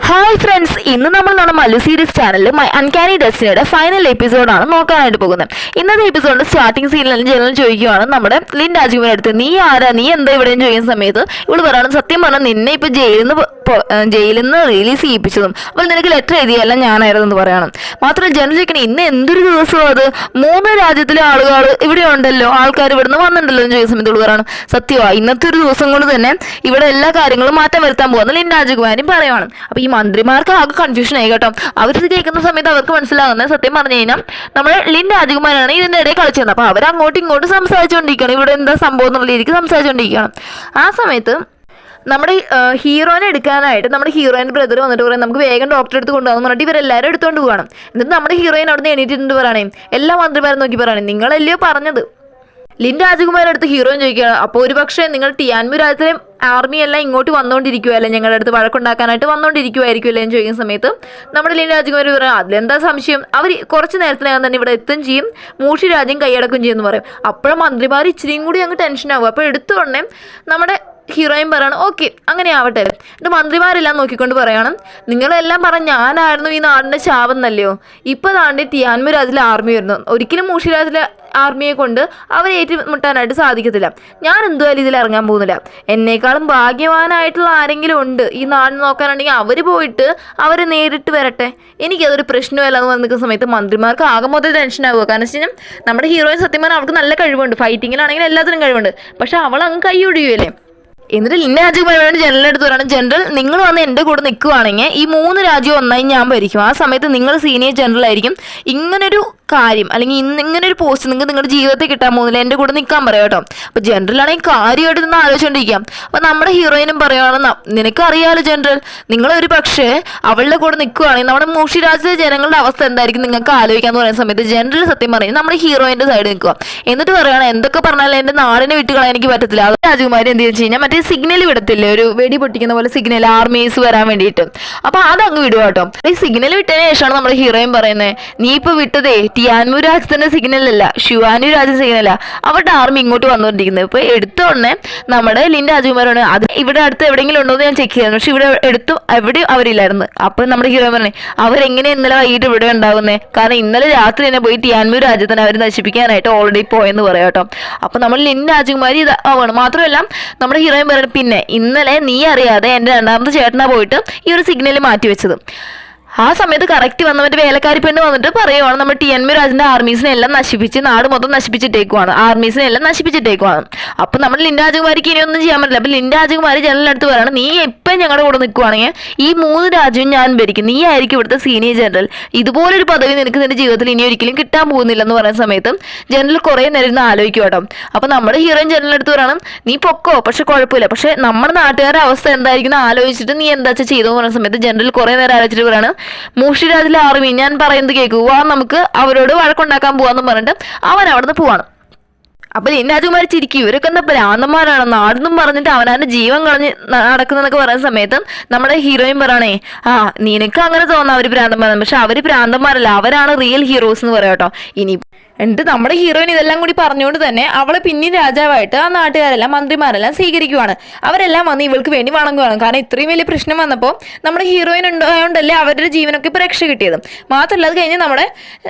Hi friends, ഇന്ന് നമ്മൾ നമ്മുടെ മല്ലു സീരീസ് ചാനലിൽ മൈ അൺകാനി ഡെസ്റ്റിനിയുടെ ഫൈനൽ എപ്പിസോഡാണ് നോക്കാനായിട്ട് പോകുന്നത്. ഇന്നത്തെ എപ്പിസോഡിന്റെ സ്റ്റാർട്ടിംഗ് സീനിൽ ജനറൽ ചോദിക്കുകയാണ് നമ്മുടെ ലിൻ രാജകുമാരി അടുത്ത്, നീ ആരാ, നീ എന്താ ഇവിടെ ചോദിക്കുന്ന സമയത്ത് ഇവള് പറയണം, സത്യം പറഞ്ഞാൽ നിന്നെ ഇപ്പൊ ജയിലിൽ നിന്ന് റിലീസ് ചെയ്യിപ്പിച്ചതും അപ്പോൾ നിനക്ക് ലെറ്റർ എഴുതിയല്ല ഞാനായിരുന്നു എന്ന് പറയണം. മാത്രമല്ല ജനറൽ ചോദിക്കണം, ഇന്ന് എന്തൊരു ദിവസവും അത് 3 രാജ്യത്തിലെ ആളുകൾ ഇവിടെ ഉണ്ടല്ലോ, ആൾക്കാർ ഇവിടുന്ന് വന്നിട്ടുണ്ടല്ലോ എന്ന് ചോദിക്കുന്ന സമയത്ത് ഇവള് പറയണം, സത്യമാണ് ഇന്നത്തെ ഒരു ദിവസം കൊണ്ട് തന്നെ ഇവിടെ എല്ലാ കാര്യങ്ങളും മാറ്റം വരുത്താൻ പോകുന്ന ലിൻ രാജകുമാരി പറയുവാണ്. അപ്പൊ ഈ മന്ത്രിമാർക്ക് ആകെ കൺഫ്യൂഷൻ ആയി കേട്ടോ. അവരിത് കേൾക്കുന്ന സമയത്ത് അവർക്ക് മനസ്സിലാകുന്നത് സത്യം പറഞ്ഞു കഴിഞ്ഞാൽ നമ്മുടെ ലിൻ രാജകുമാരാണ് ഇതിന്റെ ഇടയിൽ കളിച്ചത്. അപ്പൊ അവർ അങ്ങോട്ടും ഇങ്ങോട്ടും സംസാരിച്ചുകൊണ്ടിരിക്കുകയാണ്, ഇവിടെ എന്താ സംഭവം എന്നുള്ള രീതിക്ക് സംസാരിച്ചുകൊണ്ടിരിക്കുകയാണ്. ആ സമയത്ത് നമ്മുടെ ഹീറോയിനെ എടുക്കാനായിട്ട് നമ്മുടെ ഹീറോയിൻ്റെ ബ്രദർ വന്നിട്ട് പറയാം, നമുക്ക് വേഗം ഡോക്ടറെ അടുത്ത് കൊണ്ടുപോകാൻ പറഞ്ഞിട്ട് ഇവരെല്ലാവരും എടുത്തുകൊണ്ട് പോകണം. എന്നിട്ട് നമ്മുടെ ഹീറോയിൻ അവിടെ നിന്ന് എണീറ്റിട്ടുണ്ട് പറയണേ, എല്ലാ മന്ത്രിമാരും നോക്കി പറയണേ, നിങ്ങളല്ലയോ പറഞ്ഞത്. ലിൻ രാജകുമാരുടെ അടുത്ത് ഹീറോയിൻ ചോദിക്കുകയാണ്, അപ്പോൾ ഒരു പക്ഷേ നിങ്ങൾ ടിയാൻമു രാജ്യത്തിലെ ആർമി എല്ലാം ഇങ്ങോട്ട് വന്നുകൊണ്ടിരിക്കുവല്ലേ, ഞങ്ങളുടെ അടുത്ത് വഴക്കുണ്ടാക്കാനായിട്ട് വന്നുകൊണ്ടിരിക്കുമായിരിക്കുമല്ലേ എന്ന് ചോദിക്കുന്ന സമയത്ത് നമ്മുടെ ലിൻ രാജകുമാരി പറയാം, അതിലെന്താ സംശയം, അവർ കുറച്ച് നേരത്തിനകം തന്നെ ഇവിടെ എത്തും ചെയ്യും, മൂഷി രാജ്യം കൈയടക്കും ചെയ്യുമെന്ന് പറയും. അപ്പോഴും മന്ത്രിമാർ ഇച്ചിരിയും കൂടി അങ്ങ് ടെൻഷനാകും. അപ്പോൾ എടുത്തുകൊണ്ടേ നമ്മുടെ ഹീറോയിൻ പറയണം, ഓക്കെ അങ്ങനെ ആവട്ടെ. എന്നിട്ട് മന്ത്രിമാരെല്ലാം നോക്കിക്കൊണ്ട് പറയണം, നിങ്ങളെല്ലാം പറഞ്ഞ ഞാനായിരുന്നു ഈ നാടിൻ്റെ ശാപെന്നല്ലയോ, ഇപ്പോൾ താണ്ടി ടിയാൻമു രാജ്യത്തിലെ ആർമി വരുന്നു, ഒരിക്കലും മൂഷി രാജ്യത്തിലെ ആർമിയെ കൊണ്ട് അവരെ ഏറ്റുമുട്ടാനായിട്ട് സാധിക്കത്തില്ല. ഞാൻ എന്തുവായാലും ഇതിൽ ഇറങ്ങാൻ പോകുന്നില്ല. എന്നേക്കാളും ഭാഗ്യവാനായിട്ടുള്ള ആരെങ്കിലും ഉണ്ട് ഈ നാട് നോക്കാനുണ്ടെങ്കിൽ അവർ പോയിട്ട് അവർ നേരിട്ട് വരട്ടെ, എനിക്കതൊരു പ്രശ്നമല്ല എന്ന് പറഞ്ഞ സമയത്ത് മന്ത്രിമാർക്ക് ആകെ മൊത്തം ടെൻഷനാകുക. കാരണം വെച്ച് കഴിഞ്ഞാൽ നമ്മുടെ ഹീറോയിൻ സത്യം പറഞ്ഞാൽ അവർക്ക് നല്ല കഴിവുണ്ട്, ഫൈറ്റിങ്ങിലാണെങ്കിലും എല്ലാത്തിനും കഴിവുണ്ട്, പക്ഷെ അവൾ അങ്ങ് കൈ ഒഴിയുമല്ലേ. എന്നിട്ട് ലിൻ രാജകുമാരിയോട് ജനറൽ എടുത്ത് പറയണം, ജനറൽ നിങ്ങൾ വന്ന് എൻ്റെ കൂടെ നിൽക്കുവാണെങ്കിൽ ഈ 3 രാജ്യവും ഒന്നായി ഞാൻ ഭരിക്കും, ആ സമയത്ത് നിങ്ങൾ സീനിയർ ജനറൽ ആയിരിക്കും, ഇങ്ങനൊരു കാര്യം അല്ലെങ്കിൽ ഇങ്ങനൊരു പോസ്റ്റ് നിങ്ങൾക്ക് നിങ്ങളുടെ ജീവിതത്തിൽ കിട്ടാൻ പോകുന്നില്ല, എൻ്റെ കൂടെ നിൽക്കാൻ പറയാം കേട്ടോ. അപ്പോൾ ജനറലാണെങ്കിൽ കാര്യമായിട്ട് നിന്ന് ആലോചിച്ചുകൊണ്ടിരിക്കാം. അപ്പോൾ നമ്മുടെ ഹീറോയിനും പറയുകയാണ്, നിനക്കറിയാലോ ജനറൽ, നിങ്ങളൊരു പക്ഷേ അവളുടെ കൂടെ നിൽക്കുകയാണെങ്കിൽ നമ്മുടെ മൂഷി രാജ്യത്തെ ജനങ്ങളുടെ അവസ്ഥ എന്തായിരിക്കും നിങ്ങൾക്ക് ആലോചിക്കാന്ന് പറയുന്ന സമയത്ത് ജനറൽ സത്യം പറയും നമ്മുടെ ഹീറോയിൻ്റെ സൈഡ് നിൽക്കുക. എന്നിട്ട് പറയുകയാണ്, എന്തൊക്കെ പറഞ്ഞാലും എൻ്റെ നാടിനെ വിട്ടുകളാൻ എനിക്ക് പറ്റത്തില്ല. അത് രാജകുമാരി എന്ത് വെച്ച് കഴിഞ്ഞാൽ മറ്റേ സിഗ്നൽ വിടത്തില്ലേ, ഒരു വെടി പൊട്ടിക്കുന്ന പോലെ സിഗ്നൽ ആർമീസ് വരാൻ വേണ്ടിയിട്ട്, അപ്പൊ അതങ്ങ് വിടുക കേട്ടോ. ഈ സിഗ്നൽ വിട്ടതിന് ശേഷമാണ് നമ്മുടെ ഹീറോയിൻ പറയുന്നത്, നീ ഇപ്പൊ വിട്ടതേ ടിയാൻമു രാജ്യത്തിന്റെ സിഗ്നൽ അല്ല, ഷുവാനു രാജ്യ സിഗ്നല, അവരുടെ ആർമി ഇങ്ങോട്ട് വന്നുകൊണ്ടിരിക്കുന്നത്. ഇപ്പൊ എടുത്തോടനെ നമ്മുടെ ലിൻ രാജകുമാരാണ്, അത് ഇവിടെ അടുത്ത് എവിടെയെങ്കിലും ഉണ്ടോ എന്ന് ഞാൻ ചെക്ക് ചെയ്യായിരുന്നു, പക്ഷെ ഇവിടെ എടുത്തു എവിടെയും അവരില്ലായിരുന്നു. അപ്പൊ നമ്മുടെ ഹീറോയിൻ പറഞ്ഞു, അവരെങ്ങനെ ഇന്നലെ വൈകിട്ട് ഇവിടെ ഉണ്ടാകുന്നത്, കാരണം ഇന്നലെ രാത്രി തന്നെ പോയി ടിയാൻമു രാജ്യത്തിനെ അവർ നശിപ്പിക്കാനായിട്ട് ഓൾറെഡി പോയെന്ന് പറയാം കേട്ടോ. അപ്പൊ നമ്മൾ ലിൻ രാജകുമാരി ഇത് ആവണം. മാത്രമല്ല നമ്മുടെ ഹീറോയിൻ പറയുന്നത്, പിന്നെ ഇന്നലെ നീ അറിയാതെ എൻ്റെ 2ാമത്തെ ചേട്ടനാ പോയിട്ട് ഈ ഒരു സിഗ്നൽ മാറ്റി വെച്ചത്. ആ സമയത്ത് കറക്റ്റ് വന്ന മറ്റേ വേലക്കാരി പെണ്ണ് വന്നിട്ട് പറയുവാണ്, നമ്മൾ ടിയാൻമു രാജ്യന്റെ ആർമീസിനെ എല്ലാം നശിപ്പിച്ച് നാട് മൊത്തം നശിപ്പിച്ചിട്ടേക്കുവാണ്, ആർമീസിനെ എല്ലാം നശിപ്പിച്ചിട്ടേക്കുവാണ്. അപ്പൊ നമ്മൾ ലിൻ രാജകുമാരിക്ക് ഇനിയൊന്നും ചെയ്യാൻ പറ്റില്ല. അപ്പൊ ലിൻ രാജകുമാരി ജനലിനടുത്ത് പറയണം, നീ എപ്പം ഞങ്ങളുടെ കൂടെ നിൽക്കുവാണെങ്കിൽ ഈ 3 രാജ്യവും ഞാൻ ഭരിക്കും, നീ ആയിരിക്കും ഇവിടുത്തെ സീനിയർ ജനറൽ, ഇതുപോലൊരു പദവി നിനക്ക് നിന്റെ ജീവിതത്തിൽ ഇനി ഒരിക്കലും കിട്ടാൻ പോകുന്നില്ല എന്ന് പറയുന്ന സമയത്ത് ജനറൽ കുറേ നേരം ഇരുന്ന് ആലോചിക്കും കേട്ടോ. അപ്പൊ നമ്മുടെ ഹീറോയിൻ ജനലിനടുത്ത് പറയണം, നീ പൊക്കോ, പക്ഷെ കുഴപ്പമില്ല, പക്ഷെ നമ്മുടെ നാട്ടുകാരുടെ അവസ്ഥ എന്തായിരിക്കും ആലോചിച്ചിട്ട് നീ എന്താ ചെയ്തോന്ന് പറയുന്ന സമയത്ത് ജനറൽ കുറേ നേരം ആലോചിച്ചിട്ട് പറയണം, മൂഷി രാജ്യത്തിലെ ആർമി ഞാൻ പറയുന്നത് കേൾക്കുക, നമുക്ക് അവരോട് വഴക്കുണ്ടാക്കാൻ പോവാന്ന് പറഞ്ഞിട്ട് അവൻ അവിടെ നിന്ന് പോവാണ്. അപ്പൊ ലിൻ രാജകുമാരി ചിരിക്കും, ഇവരൊക്കെ എന്താ ഭ്രാന്തന്മാരാണ്, നാടെന്നും പറഞ്ഞിട്ട് അവനാന്റെ ജീവൻ കളഞ്ഞ് നടക്കുന്നതൊക്കെ പറയുന്ന സമയത്ത് നമ്മുടെ ഹീറോയിൻ പറയണേ, നിനക്ക് അങ്ങനെ തോന്നാം അവര് ഭ്രാന്തന്മാരാണ്, പക്ഷെ അവര് ഭ്രാന്തന്മാരല്ല, അവരാണ് റിയൽ ഹീറോസ് എന്ന് പറയാം കേട്ടോ. ഇനി എന്നിട്ട് നമ്മുടെ ഹീറോയിൻ ഇതെല്ലാം കൂടി പറഞ്ഞുകൊണ്ട് തന്നെ അവളെ പിന്നീട് രാജാവായിട്ട് ആ നാട്ടുകാരെല്ലാം മന്ത്രിമാരെല്ലാം സ്വീകരിക്കുവാണ്. അവരെല്ലാം വന്ന് ഇവൾക്ക് വേണ്ടി വണങ്ങുവാണ്. കാരണം ഇത്രയും വലിയ പ്രശ്നം വന്നപ്പോൾ നമ്മുടെ ഹീറോയിൻ ഉണ്ടായതുകൊണ്ടല്ലേ അവരുടെ ജീവനൊക്കെ ഇപ്പോൾ രക്ഷ കിട്ടിയത്. മാത്രമല്ല അത് കഴിഞ്ഞ് നമ്മുടെ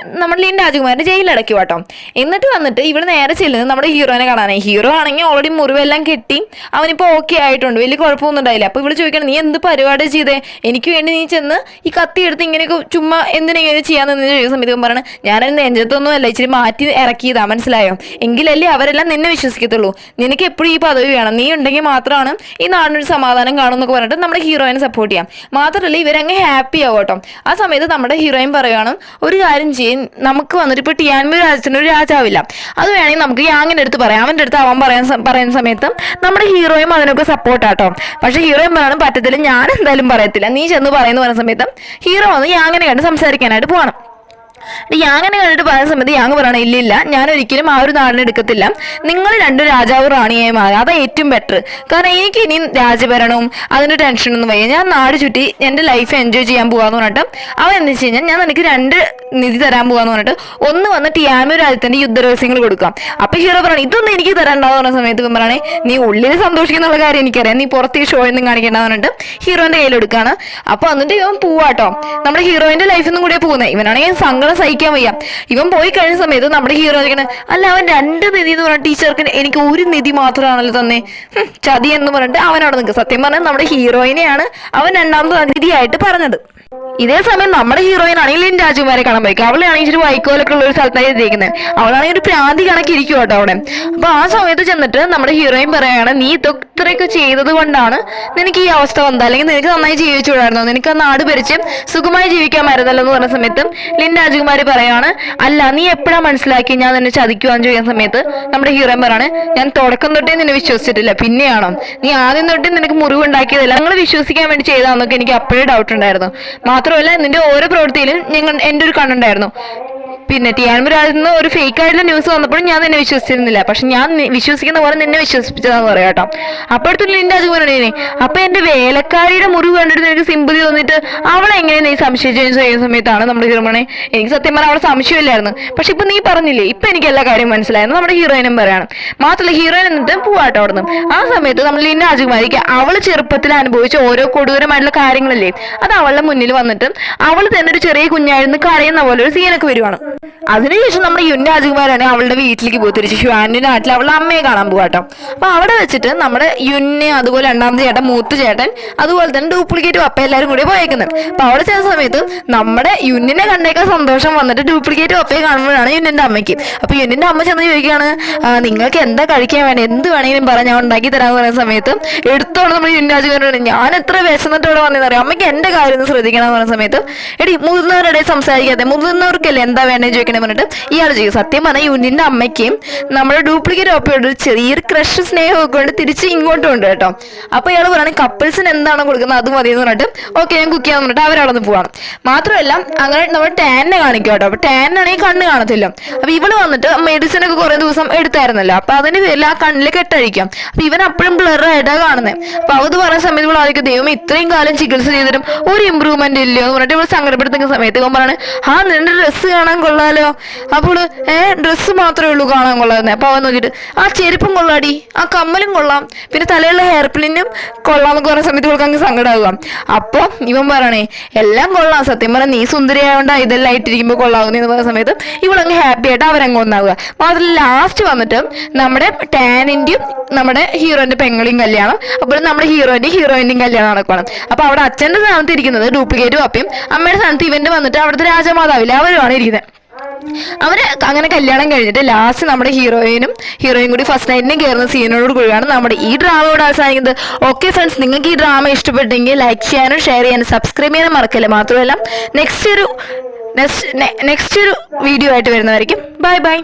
ലിൻ രാജകുമാരൻ്റെ ജയിലടയ്ക്കും കേട്ടോ. എന്നിട്ട് വന്നിട്ട് ഇവൾ നേരെ ചെല്ലുന്നത് നമ്മുടെ ഹീറോയിനെ കാണാനായി. ഹീറോ ആണെങ്കിൽ ഓൾറെഡി മുറിവെല്ലാം കെട്ടി അവനിപ്പോൾ ഓക്കെ ആയിട്ടുണ്ട്, വലിയ കുഴപ്പമൊന്നും ഉണ്ടായില്ല. അപ്പോൾ ഇവൾ ചോദിക്കണം, നീ എന്ത് പരിപാടി ചെയ്തേ, എനിക്ക് വേണ്ടി നീ ചെന്ന് ഈ കത്തി എടുത്ത് ഇങ്ങനെയൊക്കെ ചുമ്മാ എന്തിനെങ്ങനെ ചെയ്യാമെന്ന് ചോദിക്കുന്ന സമയത്ത് പറയണം, ഞാനൊരു നെഞ്ചത്തൊന്നും അല്ല, ഇച്ചിരി മാറ്റി ഇറക്കിയതാ, മനസ്സിലായോ, എങ്കിലല്ലേ അവരെല്ലാം നിന്നെ വിശ്വസിക്കത്തുള്ളൂ, നിനക്ക് എപ്പോഴും ഈ പദവി വേണം, നീ ഉണ്ടെങ്കിൽ മാത്രമാണ് ഈ നാടിനൊരു സമാധാനം കാണും എന്നൊക്കെ പറഞ്ഞിട്ട് നമ്മുടെ ഹീറോയിനെ സപ്പോർട്ട് ചെയ്യാം. മാത്രമല്ല ഇവരങ്ങ് ഹാപ്പി ആവും കേട്ടോ. ആ സമയത്ത് നമ്മുടെ ഹീറോയിൻ പറയുകയാണ്, ഒരു കാര്യം ചെയ്യും, നമുക്ക് വന്നിട്ട് ഇപ്പോൾ ടിയാൻമു രാജ്യത്തിന് ഒരു രാജാവില്ല, അത് വേണമെങ്കിൽ നമുക്ക് യാങ്ങിൻ്റെ അടുത്ത് പറയാം, അവൻ്റെ അടുത്ത് അവൻ പറയുന്ന സമയത്ത് നമ്മുടെ ഹീറോയും അതിനൊക്കെ സപ്പോർട്ടാട്ടോ. പക്ഷെ ഹീറോയിൻ പറയണം, പറ്റത്തില്ല, ഞാൻ എന്തായാലും പറയത്തില്ല, നീ ചെന്ന് പറയുന്ന പറയുന്ന സമയത്ത് ഹീറോ വന്ന് യാങ്ങിനെ കണ്ട് സംസാരിക്കാനായിട്ട് പോകണം. യാങ്ങനെ കണ്ടിട്ട് പറയുന്ന സമയത്ത് യാങ് പറയണം, ഇല്ലില്ല, ഞാൻ ഒരിക്കലും ആ ഒരു നാടിനെ എടുക്കത്തില്ല, നിങ്ങൾ 2 രാജാവ് റാണിയായി മാറി, അതാ ഏറ്റവും ബെറ്റർ, കാരണം എനിക്ക് ഇനി രാജഭരണവും അതിൻ്റെ ടെൻഷനൊന്നും വയ്യ, ഞാൻ നാട് ചുറ്റി എൻ്റെ ലൈഫ് എൻജോയ് ചെയ്യാൻ പോകാന്ന് പറഞ്ഞിട്ട് അവൻ എന്താ വെച്ച് കഴിഞ്ഞാൽ, ഞാൻ നിനക്ക് 2 നിധി തരാൻ പോകാന്ന് പറഞ്ഞിട്ട് ഒന്ന് വന്ന് ടിയാനു രാജ്യത്തിന്റെ യുദ്ധരഹസ്യങ്ങൾ കൊടുക്കാം. അപ്പൊ ഹീറോ പറയണം ഇതൊന്നും എനിക്ക് തരണ്ടാന്ന് പറഞ്ഞ സമയത്ത് ഇവൻ പറയണേ നീ ഉള്ളിൽ സന്തോഷിക്കുന്നുള്ള കാര്യം എനിക്കറിയാം, നീ പുറത്ത് ഈ ഷോ ഒന്നും കാണിക്കണ്ടെന്ന് പറഞ്ഞിട്ട് ഹീറോന്റെ കയ്യിലെടുക്കാണ്. അപ്പൊ എന്നിട്ട് ഇവൻ പോവാട്ടോ, നമ്മുടെ ഹീറോയിന്റെ ലൈഫിൽ നിന്നും കൂടിയാ പോകുന്നത്. ഇവനാണെങ്കിൽ സങ്കടം സഹിക്കാൻ വയ്യ. ഇവൻ പോയി കഴിഞ്ഞ സമയത്ത് നമ്മുടെ ഹീറോ അല്ല അവൻ 2 നിധി എന്ന് പറഞ്ഞ ടീച്ചർക്ക് എനിക്ക് 1 നിധി മാത്രമാണല്ലോ തന്നെ, ചതി എന്ന് പറഞ്ഞിട്ട് അവനവിടെ നിൽക്കും. സത്യം പറഞ്ഞാൽ നമ്മുടെ ഹീറോയിനെയാണ് അവൻ 2ാമത് നിധിയായിട്ട് പറഞ്ഞത്. ഇതേ സമയം നമ്മുടെ ഹീറോയിൻ ആണെങ്കിൽ ലിൻ രാജകുമാരെ കാണാൻ പോയി. അവളാണെങ്കിൽ ഇച്ചിരി വൈക്കോലൊക്കെ ഉള്ള ഒരു സ്ഥലത്തായി ഇരിക്കുന്നത്. അവളാണെങ്കിൽ ഒരു പ്രാന്തി കണക്കിരിക്കും കേട്ടോ അവിടെ. അപ്പൊ ആ സമയത്ത് ചെന്നിട്ട് നമ്മുടെ ഹീറോയിൻ പറയാണ് നീ ഇത്രയൊക്കെ ചെയ്തത് കൊണ്ടാണ് നിനക്ക് ഈ അവസ്ഥ വന്നത്, അല്ലെങ്കിൽ നിനക്ക് നന്നായി ജീവിച്ചുകൂടായിരുന്നോ, നിനക്ക് ആ നാട് ഭരിച്ച് സുഖമായി ജീവിക്കാമായിരുന്നല്ലോ എന്ന് പറഞ്ഞ സമയത്ത് ലിൻ രാജകുമാരി പറയാണ് അല്ല നീ എപ്പോഴാ മനസ്സിലാക്കി ഞാൻ നിന്നെ ചതിക്കുവാന്ന് ചോദിക്കുന്ന സമയത്ത് നമ്മുടെ ഹീറോയിൻ പറയാണ് ഞാൻ തുടക്കം തൊട്ടേ നിന്നെ വിശ്വസിച്ചിട്ടില്ല, പിന്നെയാണോ നീ ആദ്യം തൊട്ടേ നിനക്ക് മുറിവുണ്ടാക്കിയതല്ല, ഞങ്ങൾ വിശ്വസിക്കാൻ വേണ്ടി ചെയ്താന്നൊക്കെ എനിക്ക് അപ്പോഴേ ഡൗട്ട് ഉണ്ടായിരുന്നു. മാത്രമല്ല നിന്റെ ഓരോ പ്രവൃത്തിയിലും എൻ്റെ ഒരു കണ്ണുണ്ടായിരുന്നു. പിന്നെ ടിയാനു രാജ്യത്ത് ഒരു ഫേക്ക് ആയിട്ടുള്ള ന്യൂസ് വന്നപ്പോഴും ഞാൻ നിന്നെ വിശ്വസിച്ചിരുന്നില്ല, പക്ഷെ ഞാൻ വിശ്വസിക്കുന്ന പോലെ നിന്നെ വിശ്വസിപ്പിച്ചതാന്ന് പറയാം കേട്ടോ. അപ്പോഴത്തെ ലിൻ രാജകുമാരനെ അപ്പൊ എന്റെ വേലക്കാരിയുടെ മുറിവ് കണ്ടിട്ട് നിനക്ക് സിമ്പതി തോന്നിട്ട് അവളെ എങ്ങനെ നീ സംശയിച്ചു ചെയ്യുന്ന സമയത്താണ് നമ്മുടെ ഹീറോയിനെ എനിക്ക് സത്യം പറഞ്ഞാൽ അവളെ സംശയമില്ലായിരുന്നു, പക്ഷെ ഇപ്പൊ നീ പറഞ്ഞില്ലേ ഇപ്പൊ എനിക്ക് എല്ലാ കാര്യം മനസ്സിലായിരുന്നു നമ്മുടെ ഹീറോയിനും പറയാണ്. മാത്രമല്ല ഹീറോയിൻ എന്നിട്ട് പോവാട്ടോ അവിടുന്ന്. ആ സമയത്ത് നമ്മൾ ലിൻ രാജകുമാരിക്ക് അവള് ചെറുപ്പത്തിൽ അനുഭവിച്ച ഓരോ കൊടൂരമായിട്ടുള്ള കാര്യങ്ങളില്ലേ അത് അവളുടെ മുന്നിൽ വന്നിട്ട് അവൾ തന്നെ ഒരു ചെറിയ കുഞ്ഞായിരുന്നു കരയുന്ന പോലെ ഒരു സീനൊക്കെ വരുവാണ്. അതിനുശേഷം നമ്മുടെ യുൻ രാജകുമാരാണ് അവളുടെ വീട്ടിലേക്ക് പോയി തിരിച്ച് ഹ്വാന്റെ നാട്ടിൽ അവളുടെ അമ്മയെ കാണാൻ പോകാട്ടോ. അപ്പൊ അവിടെ വെച്ചിട്ട് നമ്മുടെ യുന്നെ അതുപോലെ 2ാമത്തെ ചേട്ടൻ മൂത്ത ചേട്ടൻ അതുപോലെ തന്നെ ഡ്യൂപ്ലിക്കേറ്റ് പപ്പ എല്ലാവരും കൂടി പോയേക്കുന്നത്. അപ്പൊ അവിടെ ചെന്ന സമയത്ത് നമ്മുടെ യുന്നിനെ കണ്ടേക്കാൻ സന്തോഷം വന്നിട്ട് ഡ്യൂപ്ലിക്കേറ്റ് പപ്പയെ കാണുമ്പോഴാണ് യുന്നിന്റെ അമ്മയ്ക്ക്. അപ്പൊ യുന്നിന്റെ അമ്മ ചെന്ന് ചോദിക്കുകയാണ് നിങ്ങൾക്ക് എന്താ കഴിക്കാൻ വേണം, എന്ത് വേണമെങ്കിലും പറഞ്ഞ് ഞാൻ ഉണ്ടാക്കി തരാമെന്ന് പറയുന്ന സമയത്ത് എടുത്തോണ്ട് നമ്മുടെ യുൻ രാജകുമാരൻ ഞാൻ എത്ര വിശന്നിട്ട് ഇവിടെ വന്നതെന്ന് അറിയാം, അമ്മയ്ക്ക് എന്റെ കാര്യം ഒന്ന് ശ്രദ്ധിക്കണം എന്ന് പറയുന്ന സമയത്ത് എടി മുതിർന്നവരുടെ സംസാരിക്കാതെ മുതിർന്നവർക്കല്ലേ എന്താ വേണ്ടത് ചോദിക്കണേ പറഞ്ഞിട്ട് ഇയാൾ ചെയ്യും. സത്യം പറഞ്ഞാൽ യുന്നിന്റെ അമ്മയ്ക്കും നമ്മുടെ ഡ്യൂപ്ലിക്കേറ്റ് ഒപ്പയോട് ചെറിയൊരു ക്രഷ് സ്നേഹമൊക്കെ കൊണ്ട് തിരിച്ച് ഇങ്ങോട്ടും ഉണ്ട് കേട്ടോ. അപ്പൊ ഇയാൾ പറയുകയാണെങ്കിൽ കപ്പിൾസിന് എന്താണോ കൊടുക്കുന്നത് അത് മതി എന്ന് പറഞ്ഞിട്ട് ഓക്കെ ഞാൻ കുക്ക് ചെയ്യാന്ന് പറഞ്ഞിട്ട് അവരവിടെ നിന്ന് പോവാണ്. മാത്രമല്ല അങ്ങനെ നമ്മൾ ടാനെ കാണിക്കും കേട്ടോ. അപ്പൊ ടാനാണെങ്കിൽ കണ്ണ് കാണത്തില്ല. അപ്പൊ ഇവള് വന്നിട്ട് മെഡിസിൻ ഒക്കെ കുറെ ദിവസം എടുത്തായിരുന്നല്ലോ, അപ്പൊ അതിന് പേരിൽ ആ കണ്ണിൽ കെട്ടഴിക്കാം. അപ്പൊ ഇവൻ അപ്പോഴും ബ്ലർ ആയിട്ടാണ് കാണുന്നത്. അപ്പൊ അത് പറയുന്ന സമയത്ത് ഇവൾ ആയിരിക്കും ദൈവം ഇത്രയും കാലം ചികിത്സ ചെയ്തിട്ടും ഒരു ഇമ്പ്രൂവ്മെന്റ് ഇല്ലയോ എന്ന് പറഞ്ഞിട്ട് ഇവൾ സങ്കടപ്പെടുത്തുന്ന സമയത്ത് ഇവൻ പറയാണ് നിന്റെ ഡ്രസ്സ് കാണാൻ കൊള്ളാലോ. അപ്പോൾ ഡ്രസ്സ് മാത്രമേ ഉള്ളൂ കാണാൻ കൊള്ളാവുന്നത്. അപ്പൊ അവൻ നോക്കിയിട്ട് ആ ചെരുപ്പും കൊള്ളാടി, ആ കമ്മലും കൊള്ളാം, പിന്നെ തലയുള്ള ഹെയർ പിന്നിനും കൊള്ളാന്നൊക്കെ പറഞ്ഞ സമയത്ത് ഇവൾക്ക് അങ്ങ് സങ്കടമാകുക. അപ്പൊ ഇവൻ പറയണേ എല്ലാം കൊള്ളാം, സത്യം പറഞ്ഞാൽ നീ സുന്ദരിയായോണ്ടാ ഇതെല്ലാം ഇട്ടിരിക്കുമ്പോൾ കൊള്ളാവുന്നതെന്ന് പറഞ്ഞ സമയത്ത് ഇവളങ്ങ് ഹാപ്പി ആയിട്ട് അവരങ്ങ് ഒന്നാവുക. മാത്രമല്ല ലാസ്റ്റ് വന്നിട്ട് നമ്മുടെ ടാനിന്റെയും നമ്മുടെ ഹീറോയിന്റെ പെങ്ങളെയും കല്യാണം, അപ്പോൾ നമ്മുടെ ഹീറോയിന്റെയും കല്യാണം നടക്കണം. അപ്പൊ അവിടെ അച്ഛന്റെ സ്ഥാനത്ത് ഇരിക്കുന്നത് ഡ്യൂപ്ലിക്കേറ്റ് പപ്പയും അമ്മയുടെ സ്ഥാനത്ത് ഇവന്റ് വന്നിട്ട് അവിടുത്തെ രാജമാതാവില്ല അവരുമാണ് ഇരിക്കുന്നത്. അവര് അങ്ങനെ കല്യാണം കഴിഞ്ഞിട്ട് ലാസ്റ്റ് നമ്മുടെ ഹീറോയിനും കൂടി ഫസ്റ്റ് നൈറ്റിനും കയറുന്ന സീനോട് കൂടിയാണ് നമ്മുടെ ഈ ഡ്രാമയോട് അവസാനിക്കുന്നത്. ഓക്കെ ഫ്രണ്ട്സ്, നിങ്ങൾക്ക് ഈ ഡ്രാമ ഇഷ്ടപ്പെട്ടെങ്കിൽ ലൈക്ക് ചെയ്യാനും ഷെയർ ചെയ്യാനും സബ്സ്ക്രൈബ് ചെയ്യാനും മറക്കല്ലേ. മാത്രമല്ല നെക്സ്റ്റ് ഒരു വീഡിയോ ആയിട്ട് വരുന്നതായിരിക്കും. Bye bye.